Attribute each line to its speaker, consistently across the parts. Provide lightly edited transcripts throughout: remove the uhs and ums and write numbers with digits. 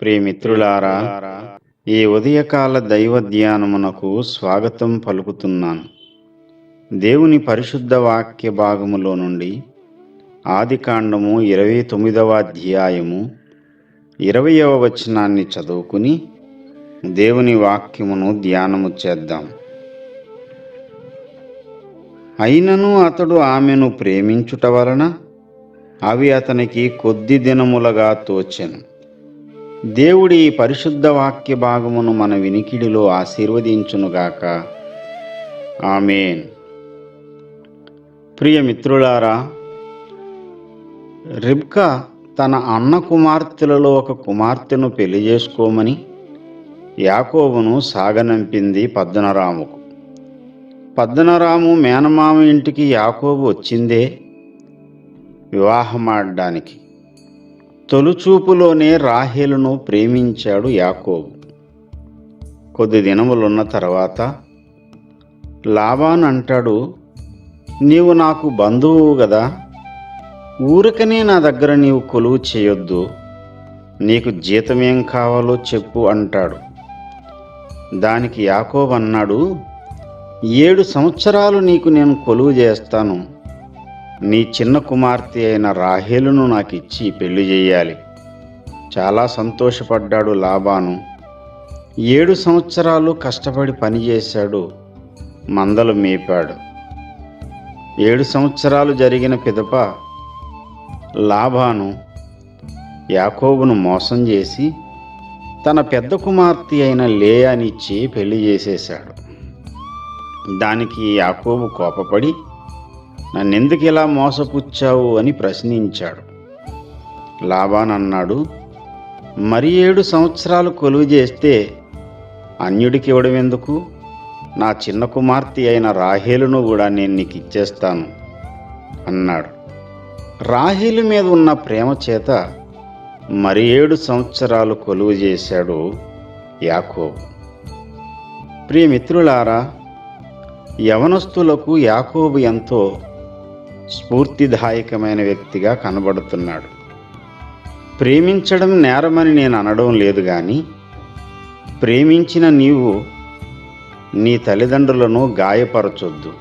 Speaker 1: ప్రియమిత్రులారా, ఈ ఉదయకాల దైవ ధ్యానమునకు స్వాగతం పలుకుతున్నాను. దేవుని పరిశుద్ధ వాక్య భాగములో నుండి ఆదికాండము 29వ అధ్యాయము 20వ వచనాన్ని చదువుకుని దేవుని వాక్యమును ధ్యానము చేద్దాం. అయినను అతడు ఆమెను ప్రేమించుట వలన అవి అతనికి కొద్ది దినములుగా తోచెను. దేవుడి పరిశుద్ధ వాక్య భాగమును మన వినికిడిలో ఆశీర్వదించునుగాక. ఆమేన్. ప్రియమిత్రులారా, రిబ్కా తన అన్న కుమార్తెలలో ఒక కుమార్తెను పెళ్లి చేసుకోమని యాకోబును సాగనంపింది పద్దనరాముకు. పద్దనరాము మేనమామ ఇంటికి యాకోబు వచ్చిందే వివాహమాడడానికి. తొలిచూపులోనే రాహేలును ప్రేమించాడు యాకోబు. కొద్ది దినములున్న తర్వాత లాబాను అంటాడు, నీవు నాకు బంధువు గదా, ఊరికనే నా దగ్గర నీవు కొలువు చేయొద్దు, నీకు జీతమేం కావాలో చెప్పు అంటాడు. దానికి యాకోబు అన్నాడు, 7 సంవత్సరాలు నీకు నేను కొలువు చేస్తాను, నీ చిన్న కుమార్తె అయిన రాహేలును నాకు ఇచ్చి పెళ్లి చేయాలి. చాలా సంతోషపడ్డాడు లాబాను. 7 సంవత్సరాలు కష్టపడి పనిచేశాడు, మందలు మేపాడు. 7 సంవత్సరాలు జరిగిన పిదప లాబాను యాకోబును మోసం చేసి తన పెద్ద కుమార్తె అయిన లేయానిచ్చి పెళ్లి చేసేశాడు. దానికి యాకోబు కోపపడి, నన్నెందుకు ఇలా మోసపుచ్చావు అని ప్రశ్నించాడు. లాబాను అన్నాడు, మరి 7 సంవత్సరాలు కొలువు చేస్తే అన్యుడికి ఇవ్వడం ఎందుకు? నా చిన్న కుమార్తె అయిన రాహేలును కూడా నేను నీకు ఇచ్చేస్తాను అన్నాడు. రాహేలు మీద ఉన్న ప్రేమ చేత మరి 7 సంవత్సరాలు కొలువు చేశాడు యాకోబు. ప్రియమిత్రులారా, యవనస్తులకు యాకోబు ఎంతో స్ఫూర్తిదాయకమైన వ్యక్తిగా కనబడుతున్నాడు. ప్రేమించడం నేరమని నేను అనడం లేదు, కానీ ప్రేమించిన నీవు నీ తల్లిదండ్రులను గాయపరచొద్దు.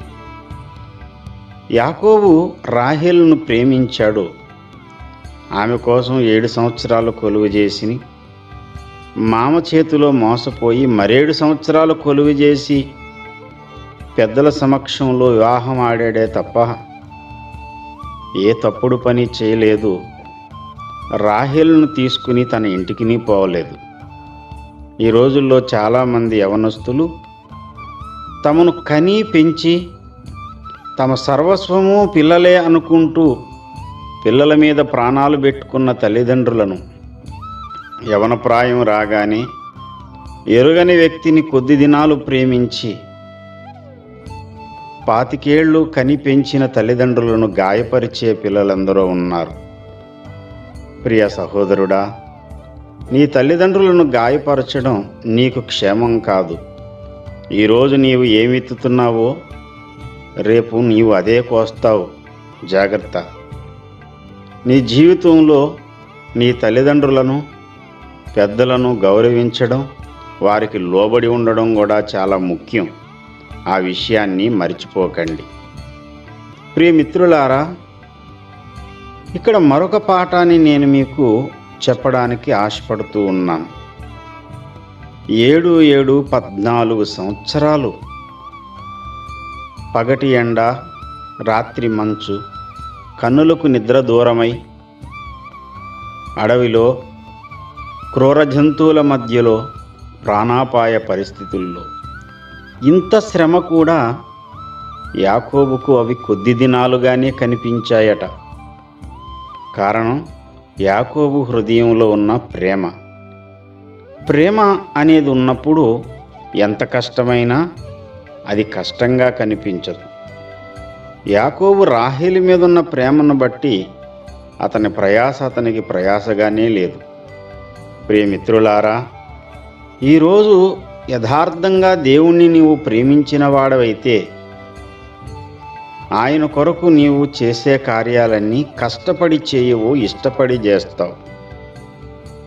Speaker 1: యాకోబు రాహేలును ప్రేమించాడు. ఆమె కోసం 7 సంవత్సరాలు కొలువు చేసి మామ చేతిలో మోసపోయి మరేడు సంవత్సరాలు కొలువు చేసి పెద్దల సమక్షంలో వివాహం ఆడాడే తప్ప ఏ తప్పుడు పని చేయలేదు. రాహేలును తీసుకుని తన ఇంటికి పోవలేదు. ఈ రోజుల్లో చాలామంది యవనస్తులు తమను కని పెంచి తమ సర్వస్వము పిల్లలే అనుకుంటూ పిల్లల మీద ప్రాణాలు పెట్టుకున్న తల్లిదండ్రులను యవన ప్రాయం రాగానే ఎరుగని వ్యక్తిని కొద్ది దినాలు ప్రేమించి 25 ఏళ్ళు కని పెంచిన తల్లిదండ్రులను గాయపరిచే పిల్లలందరూ ఉన్నారు. ప్రియ సహోదరుడా, నీ తల్లిదండ్రులను గాయపరచడం నీకు క్షేమం కాదు. ఈరోజు నీవు ఏమెత్తుతున్నావో రేపు నీవు అదే కోస్తావు. జాగ్రత్త. నీ జీవితంలో నీ తల్లిదండ్రులను పెద్దలను గౌరవించడం, వారికి లోబడి ఉండడం కూడా చాలా ముఖ్యం. ఆ విషయాన్ని మర్చిపోకండి. ప్రియమిత్రులారా, ఇక్కడ మరొక పాఠాన్ని నేను మీకు చెప్పడానికి ఆశపడుతూ ఉన్నాను. 14 సంవత్సరాలు పగటి ఎండ, రాత్రి మంచు, కన్నులకు నిద్ర దూరమై అడవిలో క్రూర జంతువుల మధ్యలో ప్రాణాపాయ పరిస్థితుల్లో ఇంత శ్రమ కూడా యాకోబుకు అవి కొద్ది దినాలుగానే కనిపించాయట. కారణం యాకోబు హృదయంలో ఉన్న ప్రేమ. ప్రేమ అనేది ఉన్నప్పుడు ఎంత కష్టమైనా అది కష్టంగా కనిపించదు. యాకోబు రాహేలు మీద ఉన్న ప్రేమను బట్టి అతని ప్రయాస అతనికి ప్రయాసగానే లేదు. ప్రియమిత్రులారా, ఈరోజు యథార్థంగా దేవుణ్ణి నీవు ప్రేమించిన వాడవైతే ఆయన కొరకు నీవు చేసే కార్యాలన్నీ కష్టపడి చేయవు, ఇష్టపడి చేస్తావు.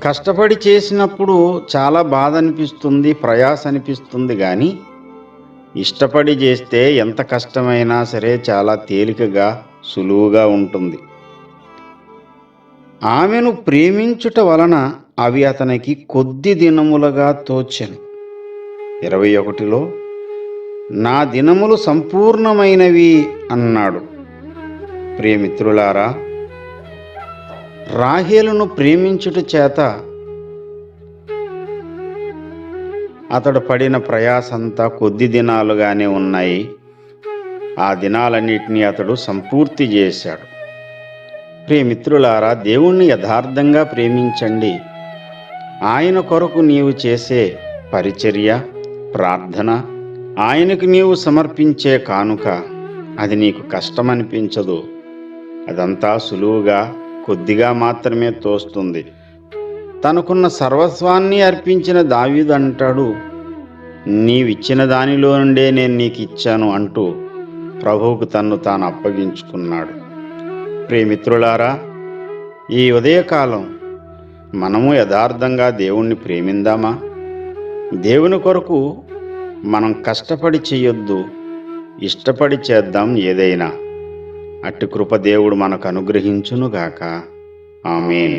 Speaker 1: కష్టపడి చేసినప్పుడు చాలా బాధ అనిపిస్తుంది, ప్రయాస అనిపిస్తుంది, కానీ ఇష్టపడి చేస్తే ఎంత కష్టమైనా సరే చాలా తేలికగా, సులువుగా ఉంటుంది. ఆమెను ప్రేమించుట వలన అవి అతనికి కొద్ది దినములుగా తోచెను. 21లో నా దినములు సంపూర్ణమైనవి అన్నాడు. ప్రియమిత్రులారా, రాహేలును ప్రేమించుట చేత అతడు పడిన ప్రయాసంతా కొద్ది దినాలుగానే ఉన్నాయి. ఆ దినాలన్నిటినీ అతడు సంపూర్తి చేశాడు. ప్రియమిత్రులారా, దేవుణ్ణి యథార్థంగా ప్రేమించండి. ఆయన కొరకు నీవు చేసే పరిచర్య, ప్రార్థన, ఆయనకు నీవు సమర్పించే కానుక, అది నీకు కష్టమనిపించదు. అదంతా సులువుగా, కొద్దిగా మాత్రమే తోస్తుంది. తనకున్న సర్వస్వాన్ని అర్పించిన దావీదు అంటాడు, నీవిచ్చిన దానిలో నుండే నేను నీకు ఇచ్చాను అంటూ ప్రభువుకు తన్ను తాను అప్పగించుకున్నాడు. ప్రియమిత్రులారా, ఈ ఉదయకాలం మనము యథార్థంగా దేవుణ్ణి ప్రేమిందామా? దేవుని కొరకు మనం కష్టపడి చేయొద్దు, ఇష్టపడి చేద్దాం ఏదైనా. అట్టి కృప దేవుడు మనకు అనుగ్రహించునుగాక. ఆమేన్.